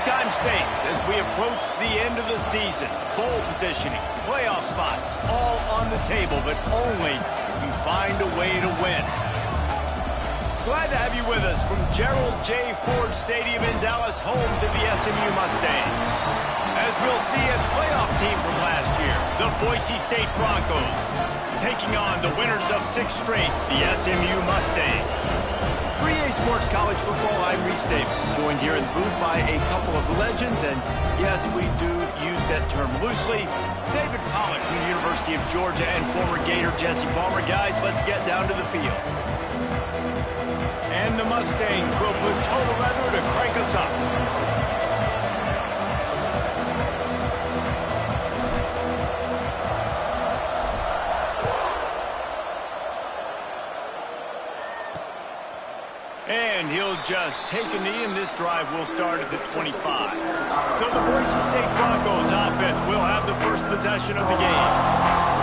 time stakes as we approach the end of the season. Bowl positioning, playoff spots, all on the table, but only if you find a way to win. Glad to have you with us from Gerald J. Ford Stadium in Dallas, home to the SMU Mustangs. As we'll see, a playoff team from last year, the Boise State Broncos, taking on the winners of 6 straight, the SMU Mustangs. For EA Sports College Football, I'm Reese Davis, joined here in the booth by a couple of legends, and yes, we do use that term loosely. David Pollack from the University of Georgia and former Gator Jesse Palmer. Guys, let's get down to the field. And the Mustangs will put total leather to crank us up. And he'll just take a knee, and this drive will start at the 25. So the Boise State Broncos offense will have the first possession of the game.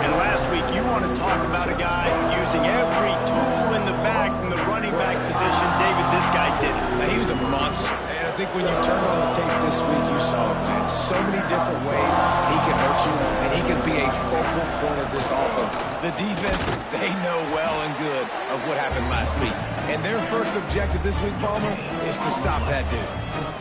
And last week, you want to talk about a guy using every tool in the back from the running back position. David, this guy did it. He was a monster. And I think when you turn on the tape this week, you saw it, man. So many different ways he can hurt you, and he can be a focal point of this offense. The defense, they know well and good of what happened last week. And their first objective this week, Palmer, is to stop that dude.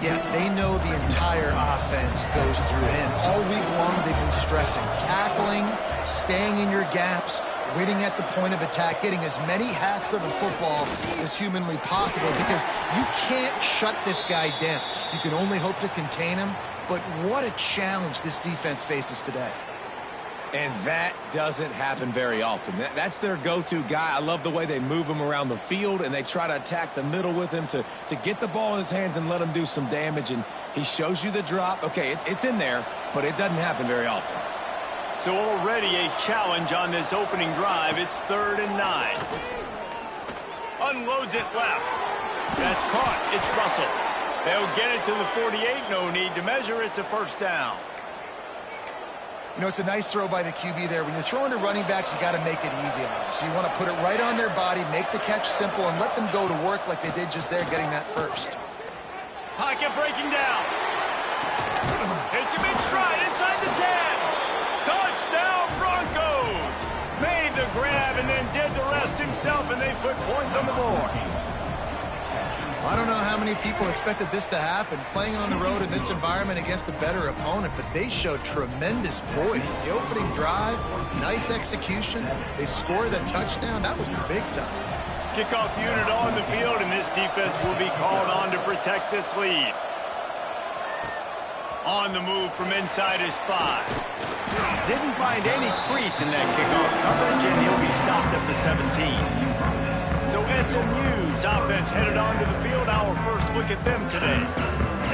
Yeah, they know the entire offense goes through him. All week long, they've been stressing tackling, staying in your gaps, waiting at the point of attack, getting as many hats to the football as humanly possible, because you can't shut this guy down. You can only hope to contain him, but what a challenge this defense faces today. And that doesn't happen very often. That's their go-to guy. I love the way they move him around the field, and they try to attack the middle with him to get the ball in his hands and let him do some damage. And he shows you the drop. Okay, it's in there, but it doesn't happen very often. So already a challenge on this opening drive. It's 3rd and 9. Unloads it left. That's caught. It's Russell. They'll get it to the 48. No need to measure. It's a first down. You know, it's a nice throw by the QB there. When you're throwing to running backs, you got to make it easy on them. So you want to put it right on their body, make the catch simple, and let them go to work like they did just there, getting that first. Pocket breaking down. Hits him in stride inside the 10. Touchdown, Broncos. Made the grab and then did the rest himself, and they put points on the board. I don't know how many people expected this to happen, playing on the road in this environment against a better opponent, but they showed tremendous poise. In the opening drive, nice execution. They scored the touchdown. That was big time. Kickoff unit on the field, and this defense will be called on to protect this lead. On the move from inside his 5. Didn't find any crease in that kickoff coverage, and he'll be stopped at the 17. So SMU's offense headed onto the field. Our first look at them today.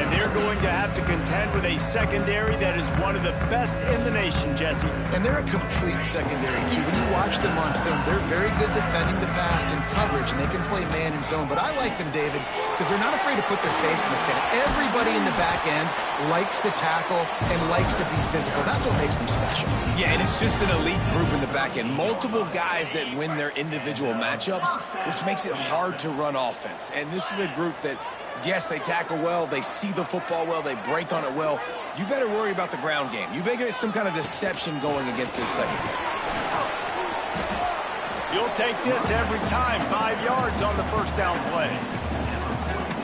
And they're going to have to contend with a secondary that is one of the best in the nation, Jesse. And they're a complete secondary, too. When you watch them on film, they're very good defending the pass and coverage, and they can play man and zone. But I like them, David, because they're not afraid to put their face in the fan. Everybody in the back end likes to tackle and likes to be physical. That's what makes them special. Yeah, and it's just an elite group in the back end. Multiple guys that win their individual matchups, which makes it hard to run offense. And this is a group that, yes, they tackle well, they see the football well, they break on it well. You better worry about the ground game. You better get some kind of deception going against this secondary. You'll take this every time. 5 yards on the first down play.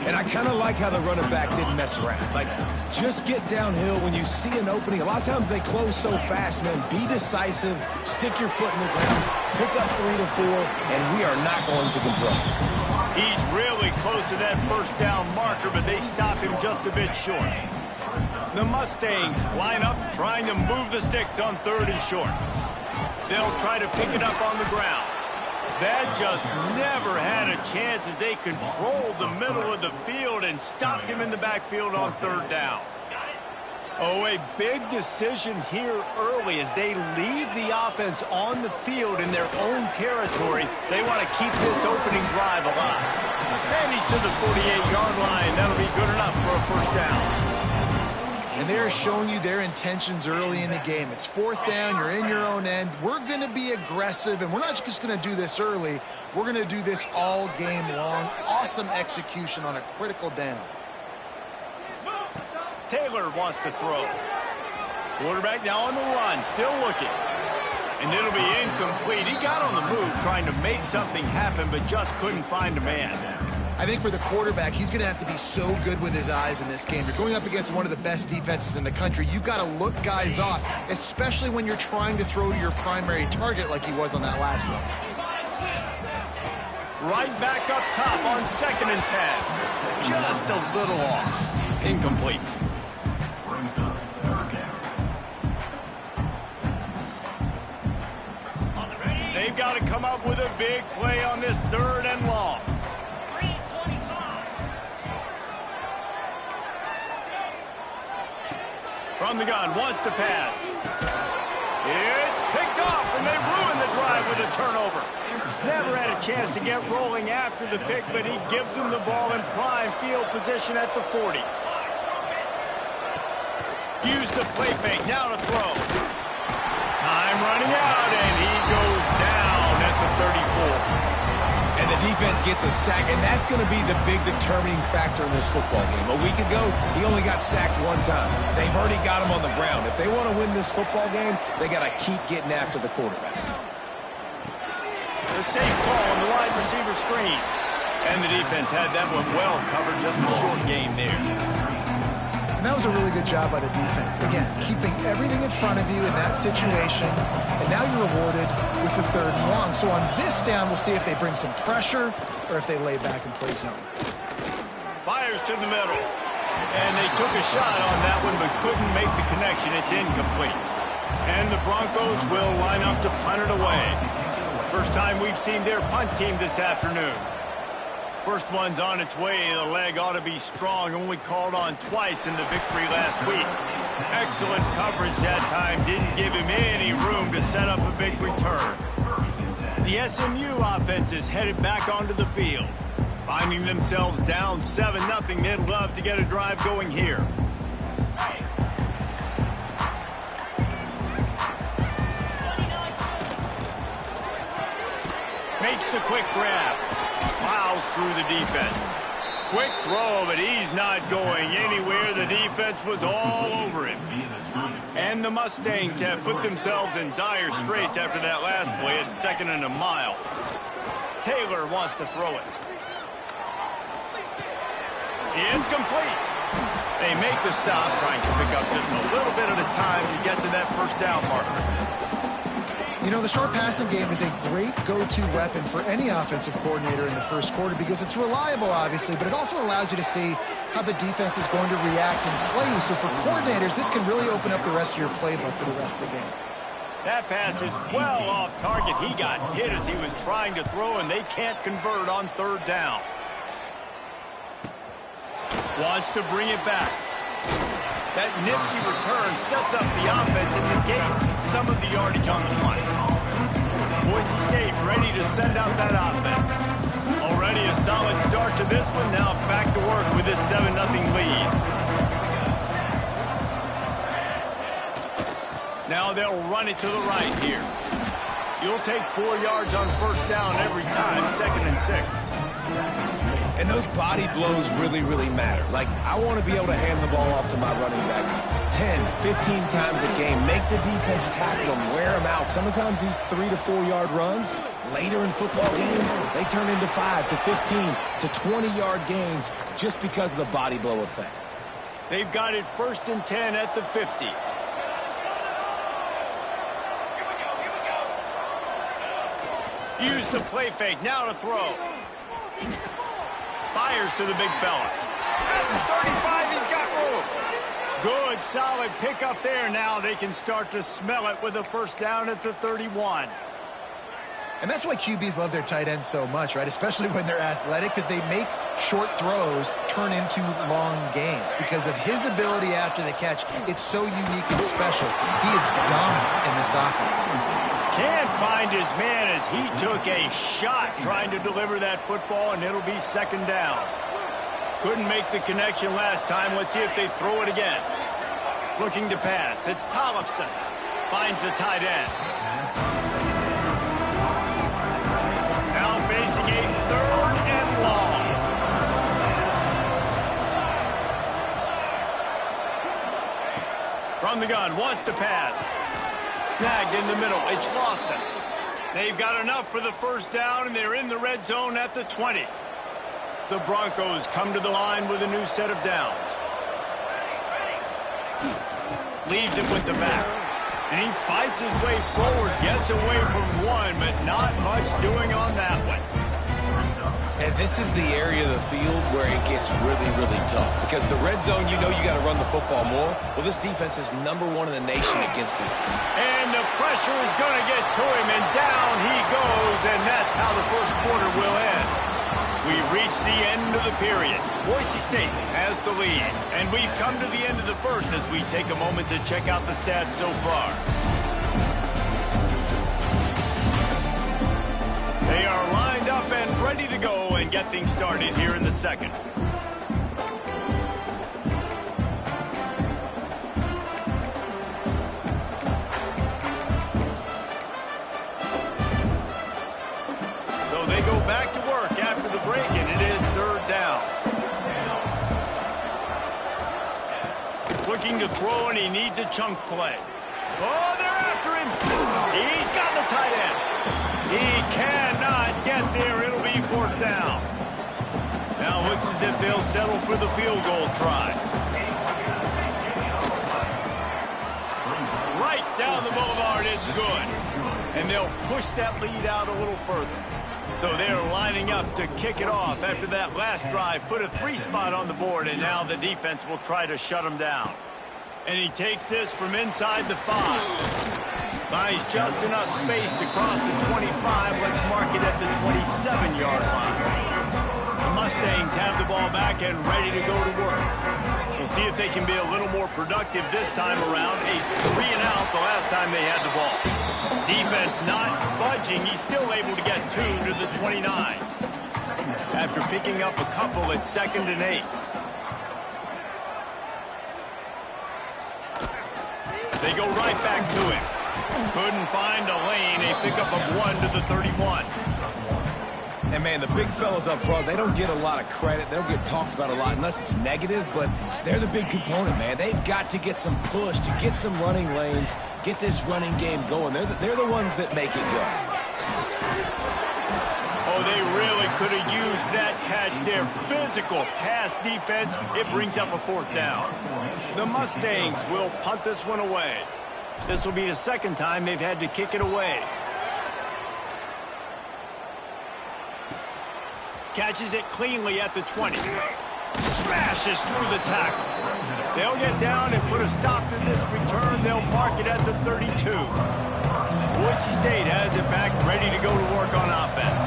And I kind of like how the running back didn't mess around. Like, just get downhill when you see an opening. A lot of times they close so fast, man. Be decisive, stick your foot in the ground, pick up 3 to 4, and we are not going to complain. He's really close to that first down marker, but they stop him just a bit short. The Mustangs line up, trying to move the sticks on 3rd and short. They'll try to pick it up on the ground. That just never had a chance as they controlled the middle of the field and stopped him in the backfield on 3rd down. Oh, a big decision here early as they leave the offense on the field in their own territory. They want to keep this opening drive alive. And he's to the 48-yard line. That'll be good enough for a first down. And they're showing you their intentions early in the game. It's 4th down, you're in your own end. We're going to be aggressive, and we're not just going to do this early. We're going to do this all game long. Awesome execution on a critical down. Taylor wants to throw. Quarterback now on the run, still looking. And it'll be incomplete. He got on the move trying to make something happen, but just couldn't find a man. I think for the quarterback, he's going to have to be so good with his eyes in this game. You're going up against one of the best defenses in the country. You've got to look guys off, especially when you're trying to throw to your primary target like he was on that last one. Right back up top on 2nd and 10. Just a little off. Incomplete. They've got to come up with a big play on this 3rd and long. From the gun, wants to pass. It's picked off, and they ruin the drive with a turnover. Never had a chance to get rolling after the pick, but he gives them the ball in prime field position at the 40. Use the play fake, now to throw. Time running out, and he goes down at the 34. And the defense gets a sack, and that's going to be the big determining factor in this football game. A week ago, he only got sacked 1 time. They've already got him on the ground. If they want to win this football game, they got to keep getting after the quarterback. The safe call on the wide receiver screen. And the defense had that one well covered, just a short game there. And that was a really good job by the defense. Again, keeping everything in front of you in that situation, and now you're rewarded with the 3rd and long. So on this down, we'll see if they bring some pressure or if they lay back and play zone. Fires to the middle. And they took a shot on that one, but couldn't make the connection. It's incomplete. And the Broncos will line up to punt it away. First time we've seen their punt team this afternoon. First one's on its way. The leg ought to be strong. Only called on twice in the victory last week. Excellent coverage that time. Didn't give him any room to set up a big return. The SMU offense is headed back onto the field. Finding themselves down 7-0. They'd love to get a drive going here. Makes the quick grab. Plows through the defense. Quick throw, but he's not going anywhere. The defense was all over him. And the Mustangs have put themselves in dire straits after that last play at 2nd and a mile. Taylor wants to throw it. It's complete. They make the stop, trying to pick up just a little bit at a time to get to that first down marker. You know, the short passing game is a great go-to weapon for any offensive coordinator in the first quarter because it's reliable, obviously, but it also allows you to see how the defense is going to react and play you. So for coordinators, this can really open up the rest of your playbook for the rest of the game. That pass is well off target. He got hit as he was trying to throw, and they can't convert on 3rd down. Wants to bring it back. That nifty return sets up the offense and negates some of the yardage on the punt. Boise State ready to send out that offense. Already a solid start to this one. Now back to work with this 7-0 lead. Now they'll run it to the right here. You'll take 4 yards on first down every time, 2nd and 6. And those body blows really, really matter. Like, I want to be able to hand the ball off to my running back 10, 15 times a game. Make the defense tackle them, wear them out. Sometimes these 3 to 4 yard runs, later in football games, they turn into 5 to 15 to 20-yard gains just because of the body blow effect. They've got it 1st and 10 at the 50. Use the play fake, now to throw. Fires to the big fella. At the 35, he's got room. Good, solid pickup there. Now they can start to smell it with a first down at the 31. And that's why QBs love their tight ends so much, right? Especially when they're athletic, because they make short throws turn into long gains. Because of his ability after the catch, it's so unique and special. He is dominant in this offense. Can't find his man as he took a shot trying to deliver that football, and it'll be 2nd down. Couldn't make the connection last time. Let's see if they throw it again. Looking to pass. It's Tollefson. Finds the tight end. Now facing a 3rd and long. From the gun, wants to pass. Snagged in the middle, it's Lawson. They've got enough for the first down, and they're in the red zone at the 20. The Broncos come to the line with a new set of downs. Leaves it with the back. And he fights his way forward, gets away from one, but not much doing on that one. And this is the area of the field where it gets really, really tough. Because the red zone, you know you got to run the football more. Well, this defense is #1 in the nation against them. And the pressure is going to get to him, and down he goes, and that's how the first quarter will end. We've reached the end of the period. Boise State has the lead, and we've come to the end of the first as we take a moment to check out the stats so far. They are lined up and ready to go and get things started here in the second. So they go back to work after the break, and it is third down. Looking to throw, and he needs a chunk play. Oh, they're after him. He's got the tight end. He cannot get there. It'll be fourth down. Now looks as if they'll settle for the field goal try. Right down the boulevard, it's good. And they'll push that lead out a little further. So they're lining up to kick it off after that last drive. Put a 3 spot on the board, and now the defense will try to shut him down. And he takes this from inside the 5. Buys just enough space to cross the 25. Let's mark it at the 27-yard line. The Mustangs have the ball back and ready to go to work. We'll see if they can be a little more productive this time around. A 3 and out the last time they had the ball. Defense not budging. He's still able to get 2 to the 29. After picking up a couple at 2nd and 8. They go right back to him. Couldn't find a lane. A pickup of 1 to the 31. And, man, the big fellas up front, they don't get a lot of credit. They don't get talked about a lot unless it's negative, but they're the big component, man. They've got to get some push, to get some running lanes, get this running game going. They're the ones that make it go. Oh, they really could have used that catch there. Physical pass defense. It brings up a fourth down. The Mustangs will punt this one away. This will be the second time they've had to kick it away. Catches it cleanly at the 20. Smashes through the tackle. They'll get down and put a stop to this return. They'll mark it at the 32. Boise State has it back, ready to go to work on offense.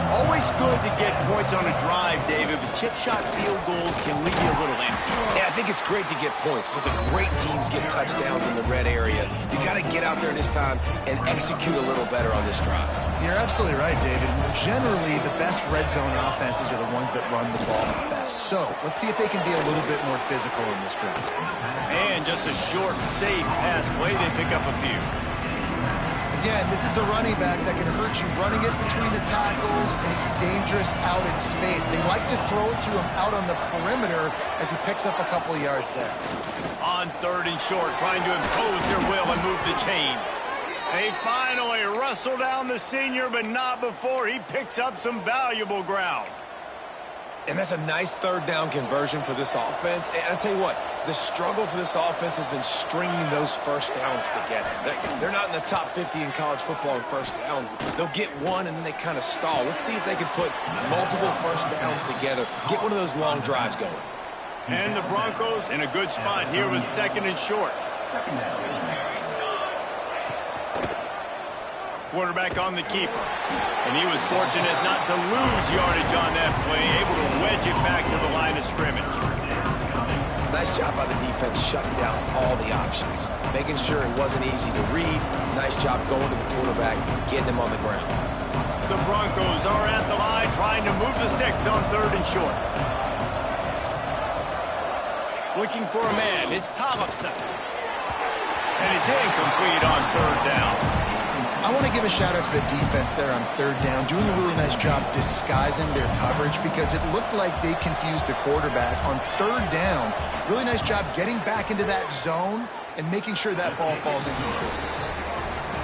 Always good to get points on a drive, David, but chip shot field goals can leave you a little empty. Yeah, I think it's great to get points, but the great teams get touchdowns in the red area. You got to get out there this time and execute a little better on this drive. You're absolutely right, David. Generally, the best red zone offenses are the ones that run the ball the best. So let's see if they can be a little bit more physical in this drive. And just a short, safe pass play. They pick up a few. Again, this is a running back that can hurt you running it between the tackles, and he's dangerous out in space. They like to throw it to him out on the perimeter as he picks up a couple of yards there. On 3rd and short, trying to impose their will and move the chains. They finally wrestle down the senior, but not before he picks up some valuable ground. And that's a nice 3rd down conversion for this offense. And I'll tell you what, the struggle for this offense has been stringing those first downs together. They're not in the top 50 in college football in first downs. They'll get one and then they kind of stall. Let's see if they can put multiple first downs together, get one of those long drives going. And the Broncos in a good spot here with 2nd and short. Quarterback on the keeper. And he was fortunate not to lose yardage on that play, able to wedge it back to the line of scrimmage. Nice job by the defense shutting down all the options, making sure it wasn't easy to read. Nice job going to the quarterback, getting him on the ground. The Broncos are at the line trying to move the sticks on 3rd and short. Looking for a man. It's Tollefson. And it's incomplete on 3rd down. I want to give a shout-out to the defense there on 3rd down, doing a really nice job disguising their coverage because it looked like they confused the quarterback on 3rd down. Really nice job getting back into that zone and making sure that ball falls incomplete.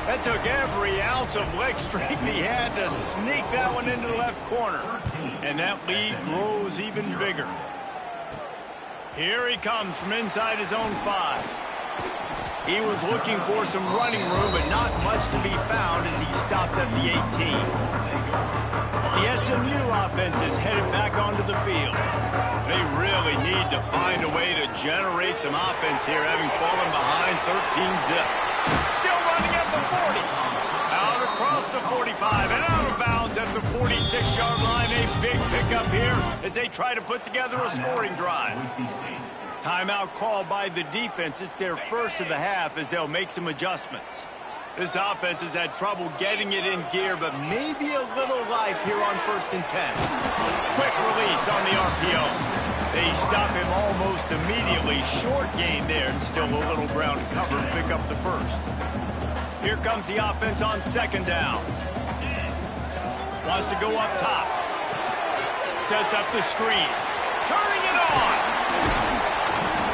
That took every ounce of leg strength he had to sneak that one into the left corner. And that lead grows even bigger. Here he comes from inside his own 5. He was looking for some running room, but not much to be found as he stopped at the 18. The SMU offense is headed back onto the field. They really need to find a way to generate some offense here, having fallen behind 13-zip. Still running at the 40. Out across the 45 and out of bounds at the 46-yard line. A big pickup here as they try to put together a scoring drive. Timeout called by the defense. It's their first of the half as they'll make some adjustments. This offense has had trouble getting it in gear, but maybe a little life here on 1st and 10. Quick release on the RPO. They stop him almost immediately. Short gain there, and still a little ground to cover and pick up the first. Here comes the offense on 2nd down. Wants to go up top. Sets up the screen. Turning it on.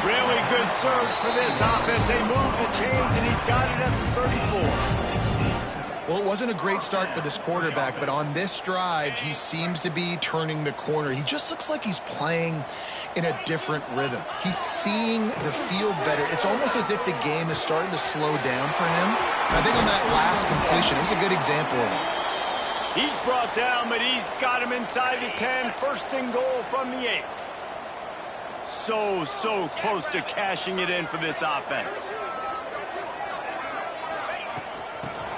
Really good surge for this offense. They move the chains, and he's got it at the 34. Well, it wasn't a great start for this quarterback, but on this drive, he seems to be turning the corner. He just looks like he's playing in a different rhythm. He's seeing the field better. It's almost as if the game is starting to slow down for him. I think on that last completion, it was a good example of it. He's brought down, but he's got him inside the 10. 1st and goal from the 8. So close to cashing it in for this offense.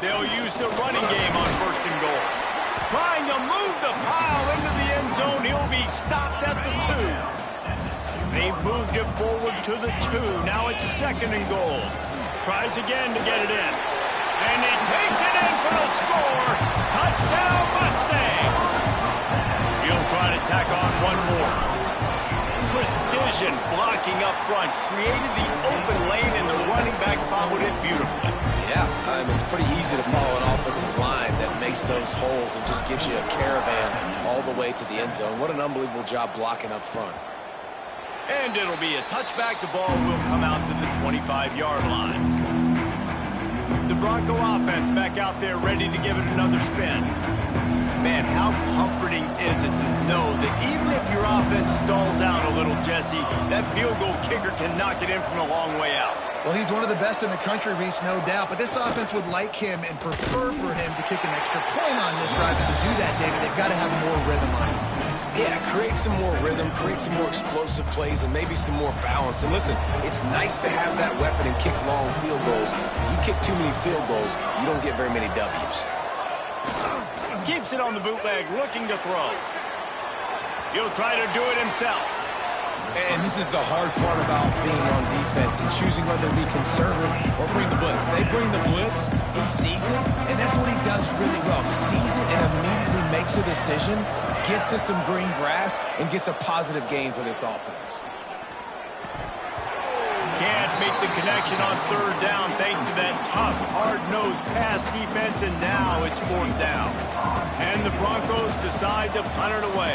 They'll use the running game on 1st and goal. Trying to move the pile into the end zone. He'll be stopped at the 2. They've moved it forward to the 2. Now it's 2nd and goal. Tries again to get it in. And he takes it in for the score. Touchdown Mustangs. He'll try to tack on one more. Precision blocking up front. Created the open lane, and the running back followed it beautifully. Yeah, it's pretty easy to follow an offensive line that makes those holes and just gives you a caravan all the way to the end zone. What an unbelievable job blocking up front. And it'll be a touchback. The ball will come out to the 25-yard line. The Bronco offense back out there ready to give it another spin. Man, how comforting is it to know that even if your offense stalls out a little, Jesse, that field goal kicker can knock it in from a long way out. Well, he's one of the best in the country, Reese, no doubt. But this offense would like him and prefer for him to kick an extra point on this drive. And to do that, David, they've got to have more rhythm on offense. Yeah, create some more rhythm, create some more explosive plays, and maybe some more balance. And listen, it's nice to have that weapon and kick long field goals. If you kick too many field goals, you don't get very many W's. Keeps it on the bootleg, looking to throw. He'll try to do it himself. And this is the hard part about being on defense and choosing whether to be conservative or bring the blitz. They bring the blitz, he sees it, and that's what he does really well. Sees it and immediately makes a decision, gets to some green grass, and gets a positive gain for this offense. Can't make the connection on 3rd down thanks to that tough, hard-nosed pass defense, and now it's 4th down. And the Broncos decide to punt it away.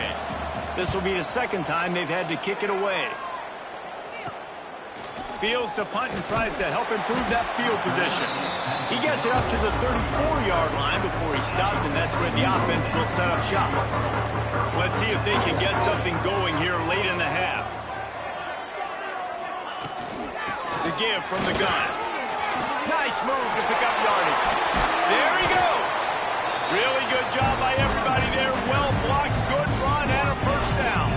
This will be the 2nd time they've had to kick it away. Fields to punt and tries to help improve that field position. He gets it up to the 34-yard line before he stopped, and that's where the offense will set up shop. Let's see if they can get something going here late in the half. The give from the gun. Nice move to pick up yardage. There he goes. Really good job by everybody there. Well blocked, good run, and a 1st down.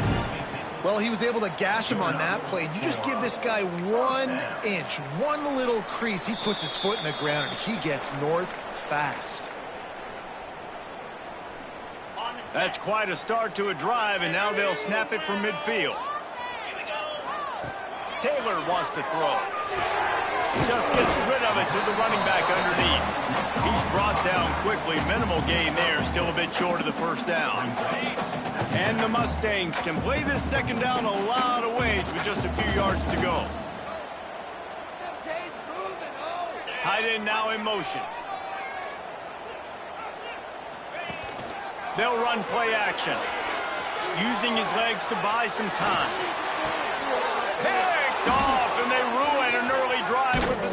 Well, he was able to gash him on that play. You just give this guy 1 inch, one little crease. He puts his foot in the ground, and he gets north fast. That's quite a start to a drive, and now they'll snap it from midfield. Taylor wants to throw. Just gets rid of it to the running back underneath. He's brought down quickly. Minimal gain there. Still a bit short of the 1st down. And the Mustangs can play this 2nd down a lot of ways with just a few yards to go. Tight end now in motion. They'll run play action. Using his legs to buy some time. Picked off, and they ruin an early drive with the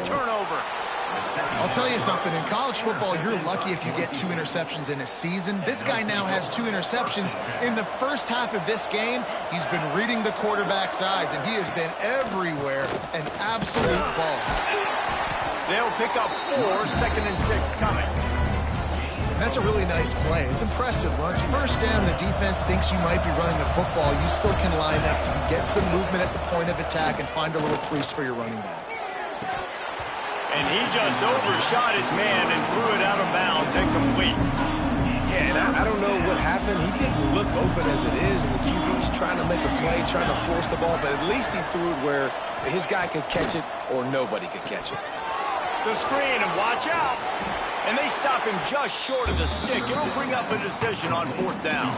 I'll tell you something. In college football, you're lucky if you get 2 interceptions in a season. This guy now has 2 interceptions. In the first half of this game, he's been reading the quarterback's eyes, and he has been everywhere. An absolute ball. They'll pick up 4, 2nd and 6 coming. That's a really nice play. It's impressive. When it's first down, the defense thinks you might be running the football. You still can line up. You can get some movement at the point of attack and find a little crease for your running back. And he just overshot his man and threw it out of bounds incomplete. Yeah, and I don't know what happened. He didn't look open as it is, and the QB's trying to make a play, trying to force the ball, but at least he threw it where his guy could catch it or nobody could catch it. The screen, and watch out. And they stop him just short of the stick. It'll bring up a decision on 4th down.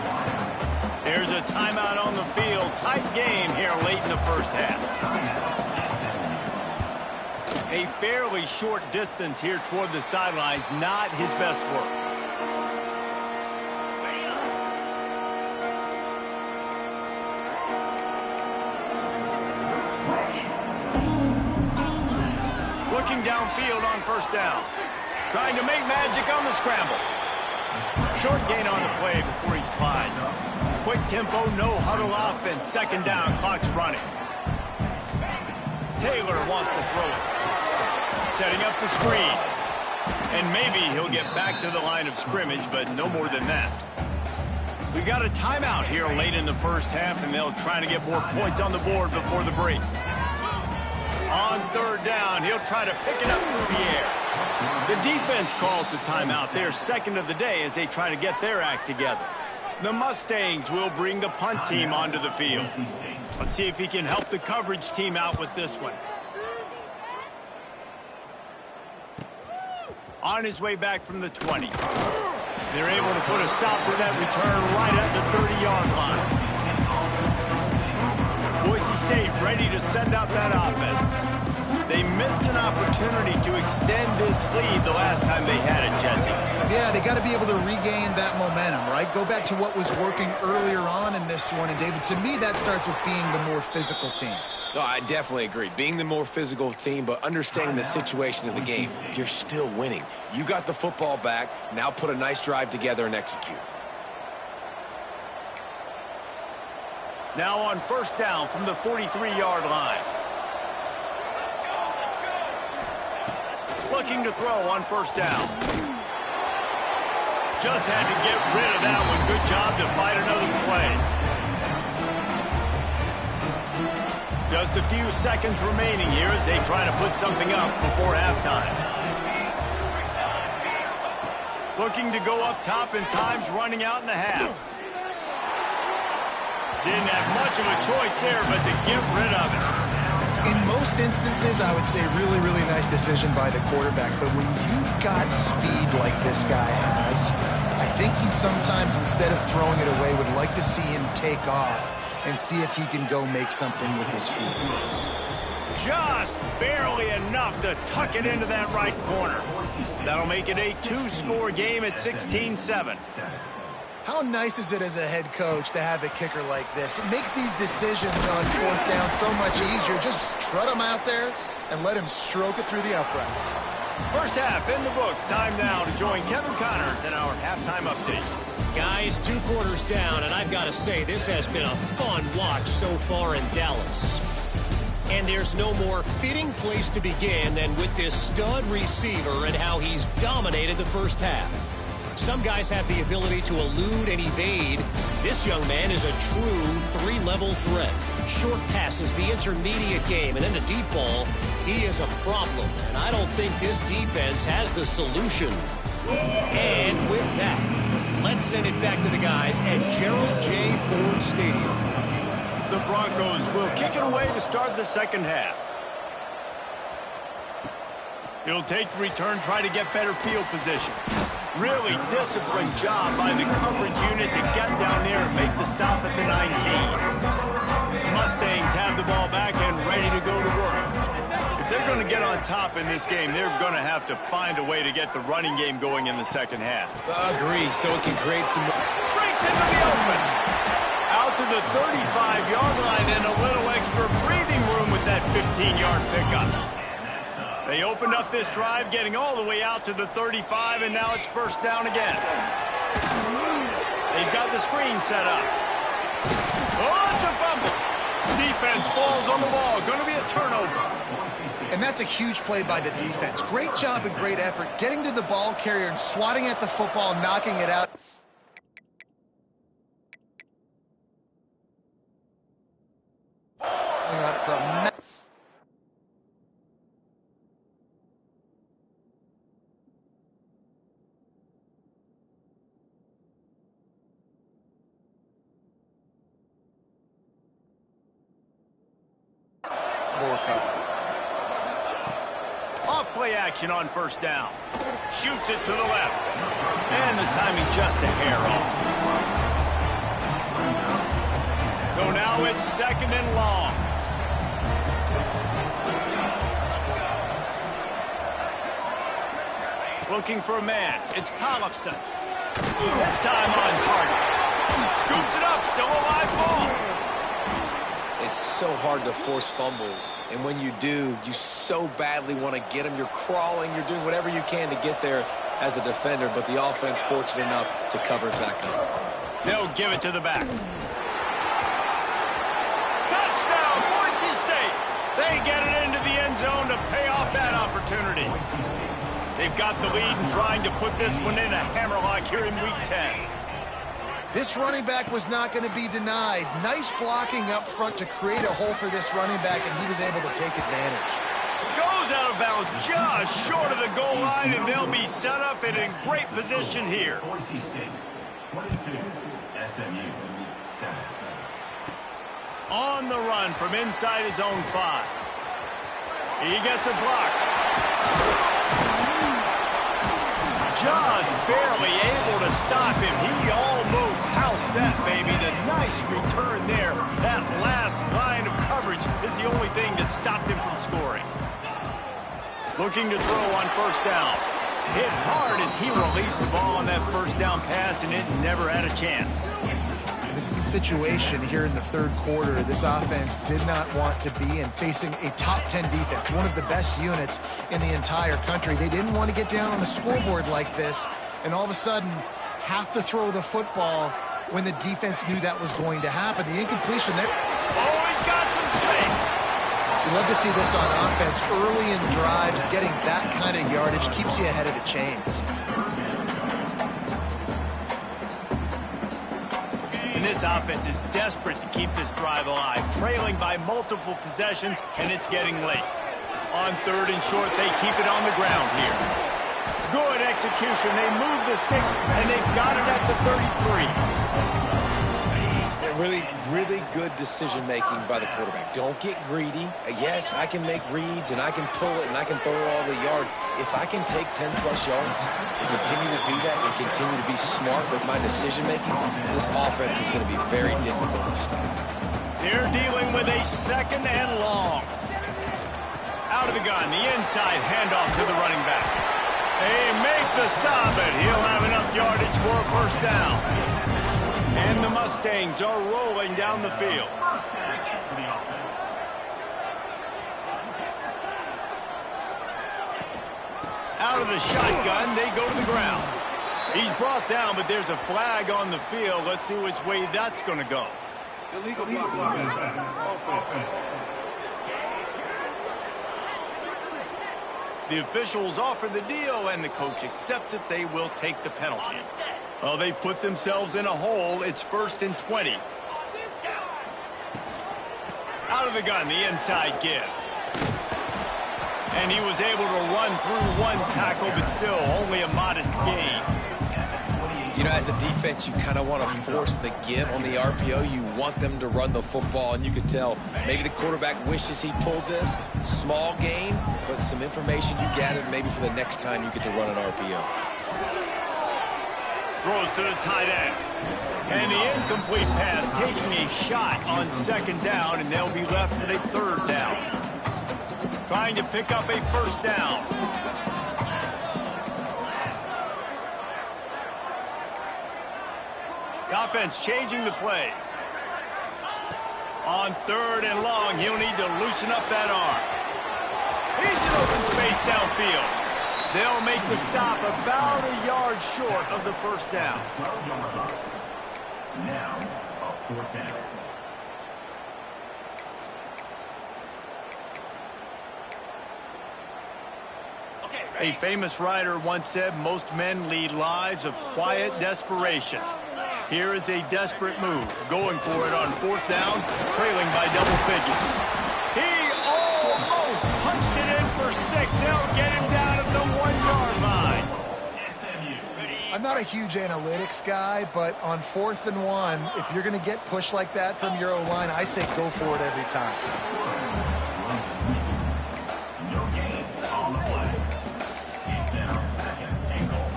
There's a timeout on the field. Tight game here late in the first half. A fairly short distance here toward the sidelines. Not his best work. Looking downfield on 1st down. Trying to make magic on the scramble. Short gain on the play before he slides. Quick tempo, no huddle offense. 2nd down, clock's running. Taylor wants to throw it. Setting up the screen. And maybe he'll get back to the line of scrimmage, but no more than that. We've got a timeout here late in the first half, and they'll try to get more points on the board before the break. On 3rd down, he'll try to pick it up through the air. The defense calls the timeout. Their 2nd of the day as they try to get their act together. The Mustangs will bring the punt team onto the field. Let's see if he can help the coverage team out with this one. On his way back from the 20. They're able to put a stop to that return right at the 30-yard line. Boise State ready to send out that offense. They missed an opportunity to extend this lead the last time they had it, Jesse. Yeah, they got to be able to regain that momentum, right? Go back to what was working earlier on in this one. And, David, to me, that starts with being the more physical team. No, I definitely agree. Being the more physical team, but understanding the situation of the game. You're still winning. You got the football back. Now put a nice drive together and execute. Now on 1st down from the 43-yard line. Looking to throw on 1st down. Just had to get rid of that one. Good job to fight another play. Just a few seconds remaining here as they try to put something up before halftime. Looking to go up top, and time's running out in the half. Didn't have much of a choice there, but to get rid of it. In most instances, I would say really, really nice decision by the quarterback. But when you've got speed like this guy has, I think he'd sometimes, instead of throwing it away, would like to see him take off and see if he can go make something with his feet. Just barely enough to tuck it into that right corner. That'll make it a 2-score game at 16-7. How nice is it as a head coach to have a kicker like this? It makes these decisions on 4th down so much easier. Just trot him out there and let him stroke it through the uprights. First half in the books. Time now to join Kevin Connors in our halftime update. Guys, 2 quarters down, and I've got to say, this has been a fun watch so far in Dallas. And there's no more fitting place to begin than with this stud receiver and how he's dominated the first half. Some guys have the ability to elude and evade. This young man is a true 3-level threat. Short passes, the intermediate game, and then the deep ball. He is a problem, and I don't think this defense has the solution. And with that, let's send it back to the guys at Gerald J. Ford Stadium. The Broncos will kick it away to start the second half. He'll take the return, try to get better field position. Really disciplined job by the coverage unit to get down there and make the stop at the 19. The Mustangs have the ball back and ready to go to work. If they're going to get on top in this game, they're going to have to find a way to get the running game going in the second half. Agree, so it can create some... Breaks into the open. Out to the 35-yard line and a little extra breathing room with that 15-yard pickup. They opened up this drive, getting all the way out to the 35, and now it's first down again. They've got the screen set up. Oh, it's a fumble. Defense falls on the ball. Going to be a turnover. And that's a huge play by the defense. Great job and great effort getting to the ball carrier and swatting at the football, knocking it out. From off play action on first down. Shoots it to the left. And the timing just a hair off. So now it's second and long. Looking for a man. It's Tollefson. This time on target. Scoops it up. Still a live ball. It's so hard to force fumbles, and when you do, you so badly want to get them. You're crawling, you're doing whatever you can to get there as a defender, but the offense fortunate enough to cover it back up. They'll give it to the back. Touchdown, Boise State! They get it into the end zone to pay off that opportunity. They've got the lead and trying to put this one in a hammerlock here in Week 10. This running back was not going to be denied. Nice blocking up front to create a hole for this running back, and he was able to take advantage. Goes out of bounds just short of the goal line, and they'll be set up and in great position here. On the run from inside his own 5. He gets a block. Just barely able to stop him. He almost housed that, baby. The nice return there. That last line of coverage is the only thing that stopped him from scoring. Looking to throw on first down. Hit hard as he released the ball on that first down pass, and it never had a chance. This is a situation here in the third quarter this offense did not want to be in, facing a top 10 defense, one of the best units in the entire country. They didn't want to get down on the scoreboard like this and all of a sudden have to throw the football when the defense knew that was going to happen. The incompletion there. Always got some space. You love to see this on offense. Early in drives, getting that kind of yardage keeps you ahead of the chains. And this offense is desperate to keep this drive alive, trailing by multiple possessions, and it's getting late. On third and short, they keep it on the ground here. Good execution. They move the sticks, and they've got it at the 33. Really good decision-making by the quarterback. Don't get greedy. Yes, I can make reads, and I can pull it, and I can throw all the yard. If I can take 10-plus yards and continue to do that and continue to be smart with my decision-making, this offense is going to be very difficult to stop. They're dealing with a second and long. Out of the gun, the inside handoff to the running back. They make the stop, and he'll have enough yardage for a first down. And the Mustangs are rolling down the field. Out of the shotgun, they go to the ground. He's brought down, but there's a flag on the field. Let's see which way that's going to go. Illegal block. The officials offer the deal, and the coach accepts it. They will take the penalty. Well, they've put themselves in a hole. It's first and 20. Out of the gun, the inside give. And he was able to run through one tackle, but still only a modest gain. You know, as a defense, you kind of want to force the give on the RPO. You want them to run the football, and you could tell maybe the quarterback wishes he pulled this. Small gain, but some information you gathered maybe for the next time you get to run an RPO. Throws to the tight end. And the incomplete pass taking a shot on second down, and they'll be left with a third down. Trying to pick up a first down. The offense changing the play. On third and long, he'll need to loosen up that arm. He's in open space downfield. They'll make the stop about a yard short of the first down. Now, a 4th down. A famous writer once said, most men lead lives of quiet desperation. Here is a desperate move, going for it on 4th down, trailing by double figures. He almost punched it in for 6. They'll get him down at the 1-yard line. I'm not a huge analytics guy, but on 4th and 1, if you're going to get pushed like that from your O-line, I say go for it every time. No gain on the play. He's now 2nd and goal.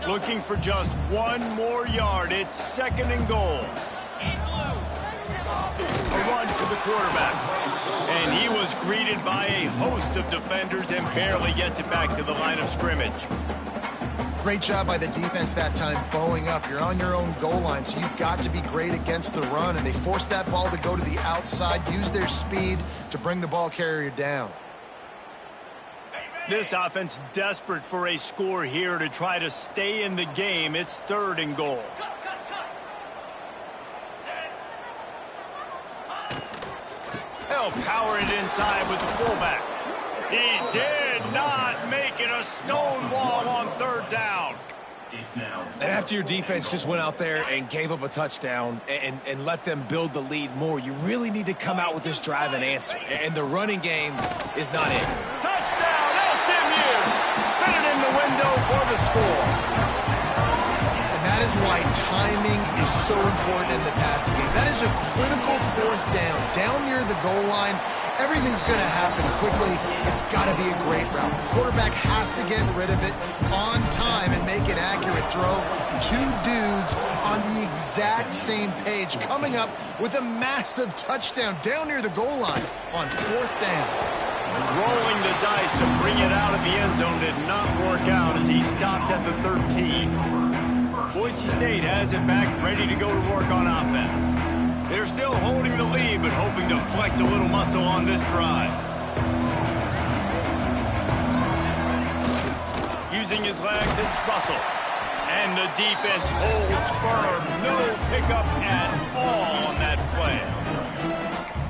Looking for just 1 more yard. It's 2nd and goal. A run for the quarterback. And he was greeted by a host of defenders and barely gets it back to the line of scrimmage. Great job by the defense that time, bowing up. You're on your own goal line, so you've got to be great against the run. And they forced that ball to go to the outside, use their speed to bring the ball carrier down. This offense desperate for a score here to try to stay in the game. It's 3rd and goal. They'll power it inside with the fullback. He did not make it a stone wall on 3rd down. And after your defense just went out there and gave up a touchdown and let them build the lead more, you really need to come out with this drive and answer. And the running game is not it. Touchdown, SMU! Fit it in the window for the score. That is why timing is so important in the passing game. That is a critical 4th down. Down near the goal line, everything's going to happen quickly. It's got to be a great route. The quarterback has to get rid of it on time and make an accurate throw. 2 dudes on the exact same page, coming up with a massive touchdown down near the goal line on 4th down. Rolling the dice to bring it out of the end zone did not work out as he stopped at the 13. Boise State has it back, ready to go to work on offense. They're still holding the lead, but hoping to flex a little muscle on this drive. Using his legs, it's Russell. And the defense holds firm. No pickup at all on that play.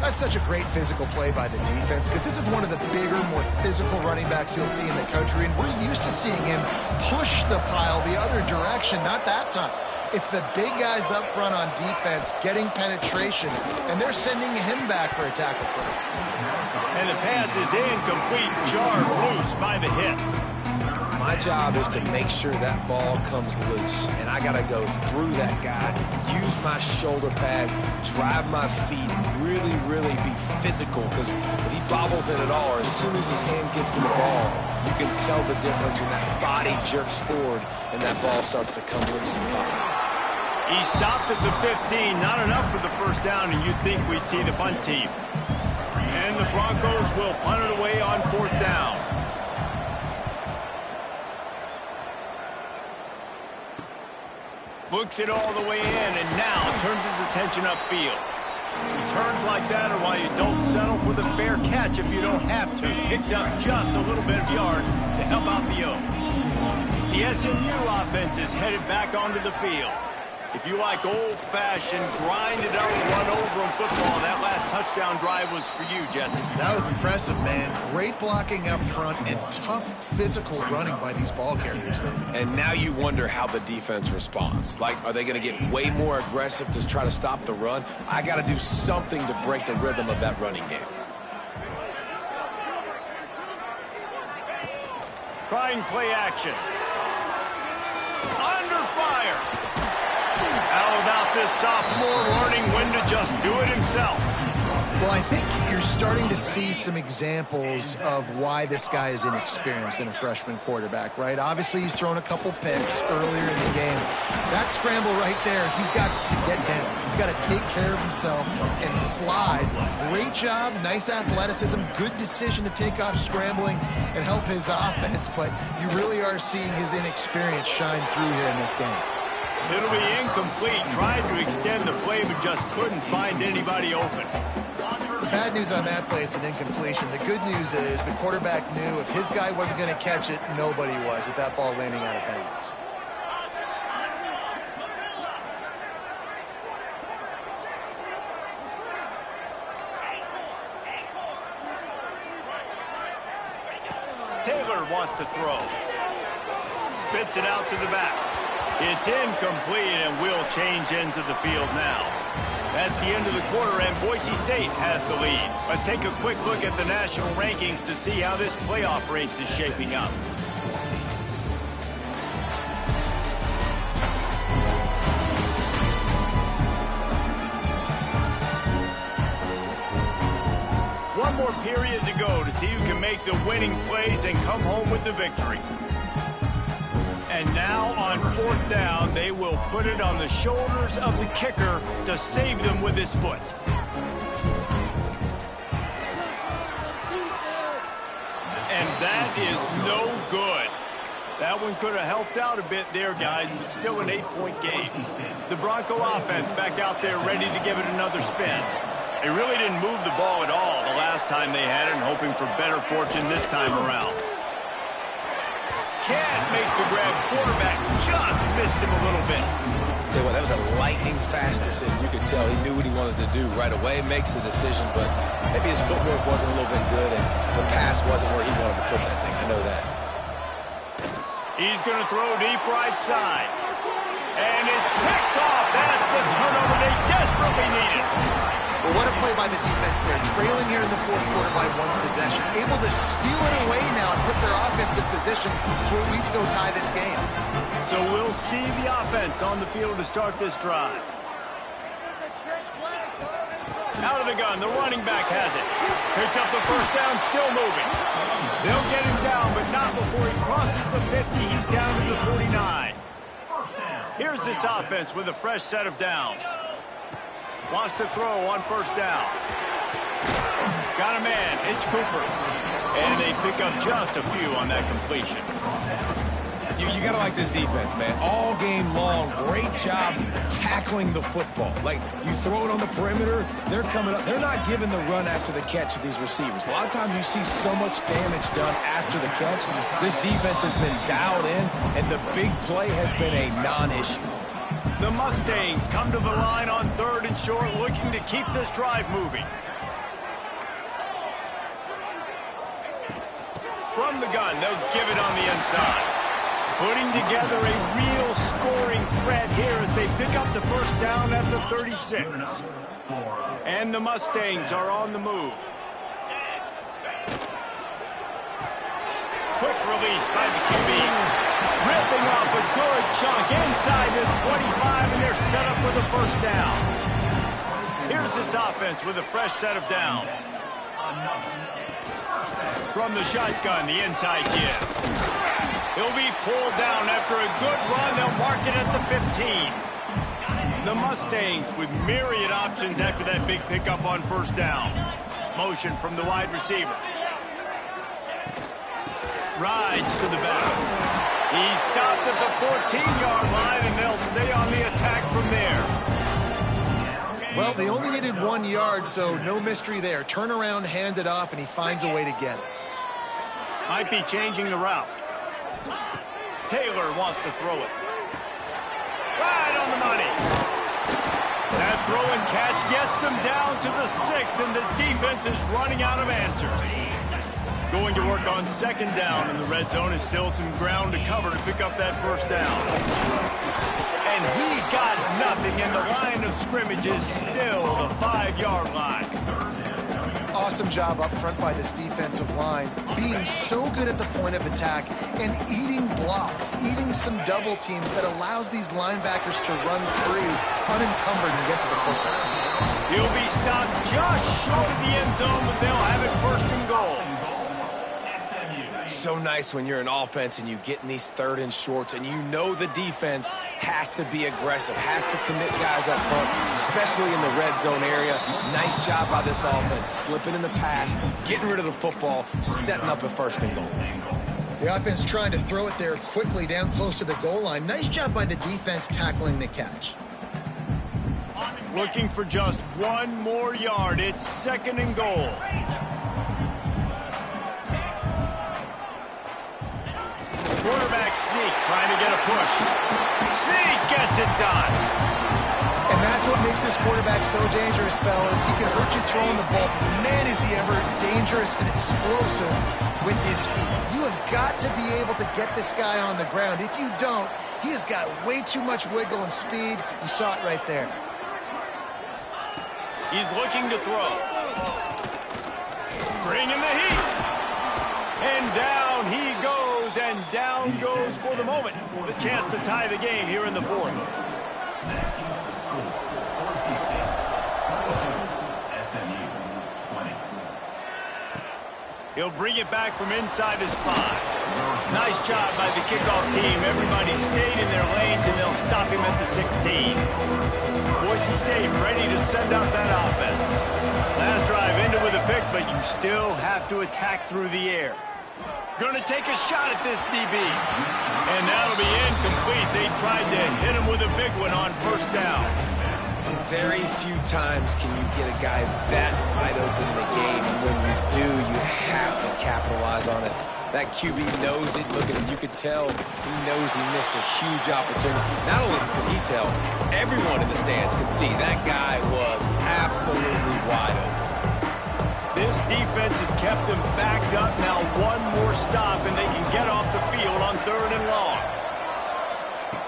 That's such a great physical play by the defense, because this is one of the bigger, more physical running backs you'll see in the country, and we're used to seeing him push the pile the other direction. Not that time. It's the big guys up front on defense getting penetration, and they're sending him back for a tackle for it. And the pass is incomplete, jarred loose by the hip. My job is to make sure that ball comes loose, and I got to go through that guy, use my shoulder pad, drive my feet, really be physical, because if he bobbles it at all, or as soon as his hand gets to the ball, you can tell the difference when that body jerks forward and that ball starts to come loose and pop out. He stopped at the 15, not enough for the first down, and you'd think we'd see the punt team. And the Broncos will punt it away on 4th down. Looks it all the way in, and now turns his attention upfield. Returns like that are why you don't settle for the fair catch if you don't have to. Picks up just a little bit of yards to help out the Oaks. The SMU offense is headed back onto the field. If you like old-fashioned, grind-it-out, run-over-'em football, that last touchdown drive was for you, Jesse. That was impressive, man. Great blocking up front and tough physical running by these ball carriers. And now you wonder how the defense responds. Like, are they going to get way more aggressive to try to stop the run? I got to do something to break the rhythm of that running game. Trying play action. Under fire. How about this sophomore learning when to just do it himself? Well, I think you're starting to see some examples of why this guy is inexperienced in a freshman quarterback, right? Obviously, he's thrown a couple picks earlier in the game. That scramble right there, he's got to get down. He's got to take care of himself and slide. Great job, nice athleticism, good decision to take off scrambling and help his offense, but you really are seeing his inexperience shine through here in this game. It'll be incomplete. Tried to extend the play, but just couldn't find anybody open. The bad news on that play, it's an incompletion. The good news is the quarterback knew if his guy wasn't going to catch it, nobody was with that ball landing out of bounds. Taylor wants to throw. Spits it out to the back. It's incomplete, and we'll change ends of the field now. That's the end of the quarter, and Boise State has the lead. Let's take a quick look at the national rankings to see how this playoff race is shaping up. One more period to go to see who can make the winning plays and come home with the victory. And now on 4th down, they will put it on the shoulders of the kicker to save them with his foot. And that is no good. That one could have helped out a bit there, guys, but still an 8-point game. The Bronco offense back out there ready to give it another spin. They really didn't move the ball at all the last time they had it, and hoping for better fortune this time around. Can't make the grab. Quarterback just missed him a little bit. Tell you what, that was a lightning-fast decision. You could tell he knew what he wanted to do right away, makes the decision, but maybe his footwork wasn't a little bit good, and the pass wasn't where he wanted to put that thing. I know that. He's going to throw deep right side. And it's picked off. That's the turnover they desperately needed. Well, what a play by the defense there. Trailing here in the 4th quarter by 1 possession. Able to steal it away now and put their offense in position to at least go tie this game. So we'll see the offense on the field to start this drive. Out of the gun, the running back has it. Picks up the first down, still moving. They'll get him down, but not before he crosses the 50. He's down to the 49. Here's this offense with a fresh set of downs. Wants to throw on 1st down. Got a man. It's Cooper. And they pick up just a few on that completion. You got to like this defense, man. All game long, great job tackling the football. Like, you throw it on the perimeter, they're coming up. They're not giving the run after the catch of these receivers. A lot of times you see so much damage done after the catch. This defense has been dialed in, and the big play has been a non-issue. The Mustangs come to the line on 3rd and short, looking to keep this drive moving. From the gun, they'll give it on the inside. Putting together a real scoring threat here as they pick up the 1st down at the 36. And the Mustangs are on the move. Quick release by the QB. Ripping off a good chunk inside the 25, and they're set up with a 1st down. Here's this offense with a fresh set of downs. From the shotgun, the inside give. He'll be pulled down after a good run. They'll mark it at the 15. The Mustangs with myriad options after that big pickup on 1st down. Motion from the wide receiver. Rides to the back. He stopped at the 14-yard line, and they'll stay on the attack from there. Well, they only needed 1 yard, so no mystery there. Turn around, hand it off, and he finds a way to get it. Might be changing the route. Taylor wants to throw it. Right on the money. That throw and catch gets them down to the 6, and the defense is running out of answers. Going to work on 2nd down, and the red zone is still some ground to cover to pick up that 1st down. And he got nothing, and the line of scrimmage is still the 5-yard line. Awesome job up front by this defensive line, being so good at the point of attack and eating blocks, eating some double teams that allows these linebackers to run free, unencumbered, and get to the football. He'll be stopped just short of the end zone, but they'll have it 1st and goal. So nice when you're an offense and you get in these 3rd and shorts, and you know the defense has to be aggressive, has to commit guys up front, especially in the red zone area. Nice job by this offense, slipping in the pass, getting rid of the football, setting up a 1st and goal. The offense trying to throw it there quickly down close to the goal line. Nice job by the defense tackling the catch. looking for just one more yard. It's 2nd and goal. Quarterback sneak, trying to get a push. Sneak gets it done. And that's what makes this quarterback so dangerous, fellas. He can hurt you throwing the ball. Man, is he ever dangerous and explosive with his feet. You have got to be able to get this guy on the ground. If you don't, he has got way too much wiggle and speed. You saw it right there. He's looking to throw. Bringing the heat. And down he goes, and down goes for the moment. The chance to tie the game here in the 4th. He'll bring it back from inside his 5. Nice job by the kickoff team. Everybody stayed in their lanes, and they'll stop him at the 16. Boise State ready to send out that offense. Last drive ended with a pick, but you still have to attack through the air. Going to take a shot at this DB. And that'll be incomplete. They tried to hit him with a big one on 1st down. Very few times can you get a guy that wide open in a game, and when you do, you have to capitalize on it. That QB knows it. Look at him. You could tell he knows he missed a huge opportunity. Not only could he tell, everyone in the stands could see that guy was absolutely wide open. This defense has kept them backed up. Now one more stop, and they can get off the field on 3rd and long.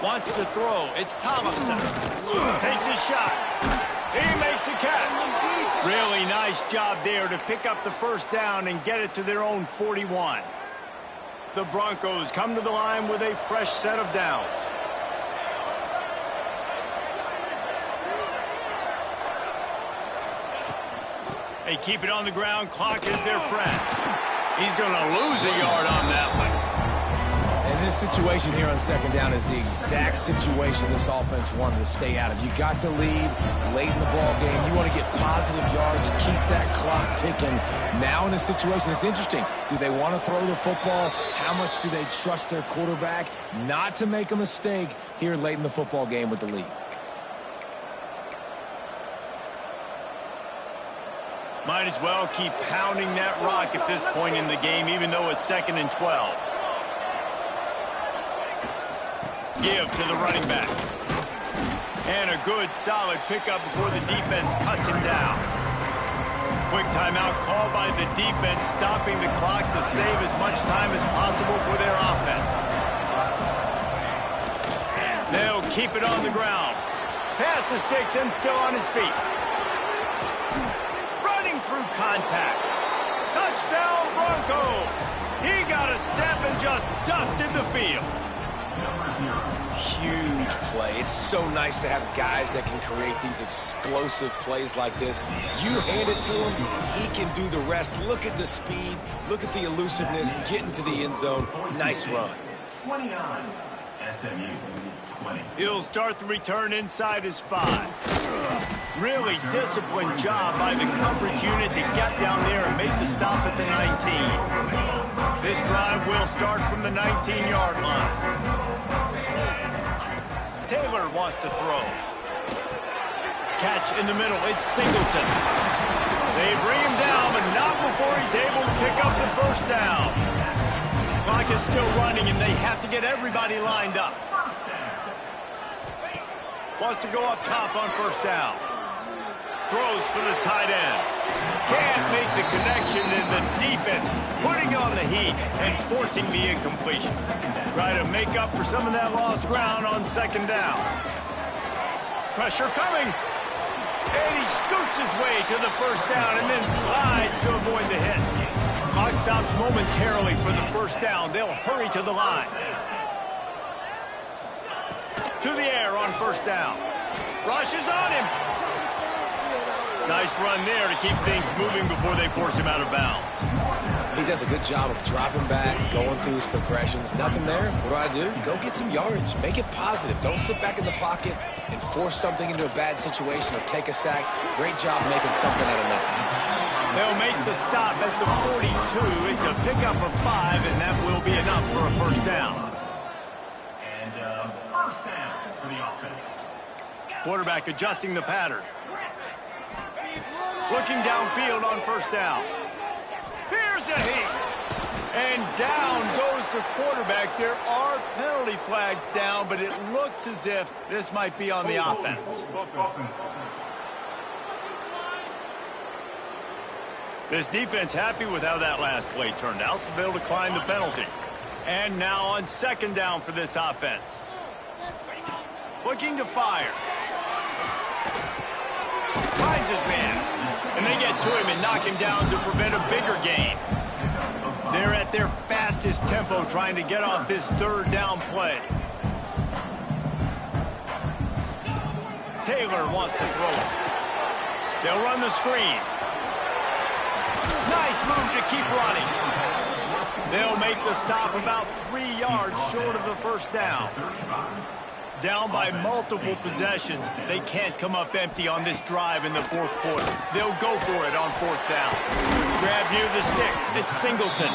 Wants to throw. It's Thomason. Takes a shot. He makes a catch. Really nice job there to pick up the 1st down and get it to their own 41. The Broncos come to the line with a fresh set of downs. They keep it on the ground. Clock is their friend. He's going to lose a yard on that one. And this situation here on 2nd down is the exact situation this offense wanted to stay out of. You got the lead late in the ball game. You want to get positive yards, keep that clock ticking. Now in a situation, it's interesting. Do they want to throw the football? How much do they trust their quarterback not to make a mistake here late in the football game with the lead? Might as well keep pounding that rock at this point in the game, even though it's 2nd and 12. Give to the running back. And a good, solid pickup before the defense cuts him down. Quick timeout called by the defense, stopping the clock to save as much time as possible for their offense. They'll keep it on the ground. Pass the sticks and still on his feet. Running through contact. Touchdown Broncos. He got a step and just dusted the field. Huge play. It's so nice to have guys that can create these explosive plays like this. You hand it to him, he can do the rest. Look at the speed. Look at the elusiveness. Get into the end zone. Nice run. 29, SMU, 20. He'll start the return inside his 5. Really disciplined job by the coverage unit to get down there and make the stop at the 19. This drive will start from the 19-yard line. Taylor wants to throw. Catch in the middle. It's Singleton. They bring him down, but not before he's able to pick up the 1st down. Clock is still running, and they have to get everybody lined up. Wants to go up top on 1st down. Throws for the tight end. Can't make the connection, and the defense putting on the heat and forcing the incompletion. Try to make up for some of that lost ground on 2nd down. Pressure coming. And he scoots his way to the 1st down and then slides to avoid the hit. Clock stops momentarily for the 1st down. They'll hurry to the line. To the air on 1st down. Rushes on him. Nice run there to keep things moving before they force him out of bounds. He does a good job of dropping back, going through his progressions. Nothing there. What do? Go get some yardage. Make it positive. Don't sit back in the pocket and force something into a bad situation or take a sack. Great job making something out of nothing. They'll make the stop at the 42. It's a pickup of 5, and that will be enough for a 1st down. And 1st down for the offense. Quarterback adjusting the pattern. Looking downfield on first down. Here's a heat. And down goes the quarterback. There are penalty flags down, but it looks as if this might be on the offense. This defense happy with how that last play turned out, so they'll decline the penalty. And now on second down for this offense. Looking to fire. Finds his man. And they get to him and knock him down to prevent a bigger gain. They're at their fastest tempo trying to get off this third down play. Taylor wants to throw it. They'll run the screen. Nice move to keep running. They'll make the stop about 3 yards short of the first down. Down by multiple possessions, they can't come up empty on this drive in the fourth quarter. They'll go for it on fourth down. Grab near the sticks. It's Singleton.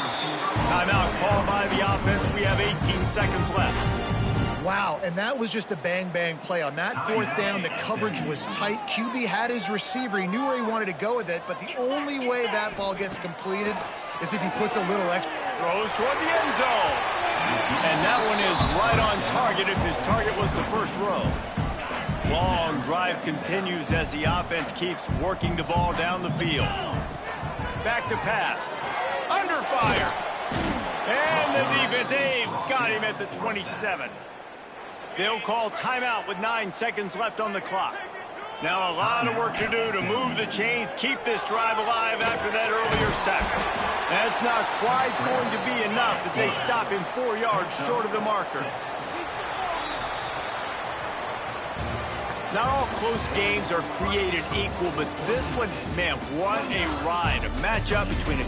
Timeout called by the offense. We have 18 seconds left. Wow, and that was just a bang-bang play. On that fourth down, the coverage was tight. QB had his receiver. He knew where he wanted to go with it, but the only way that ball gets completed is if he puts a little extra. Throws toward the end zone. And that one is right on target if his target was the first row. Long drive continues as the offense keeps working the ball down the field. Back to pass. Under fire. And the defense, they've got him at the 27. They'll call timeout with 9 seconds left on the clock. Now a lot of work to do to move the chains, keep this drive alive after that earlier sack. That's not quite going to be enough as they stop him 4 yards short of the marker. Not all close games are created equal, but this one, man, what a ride. A matchup between a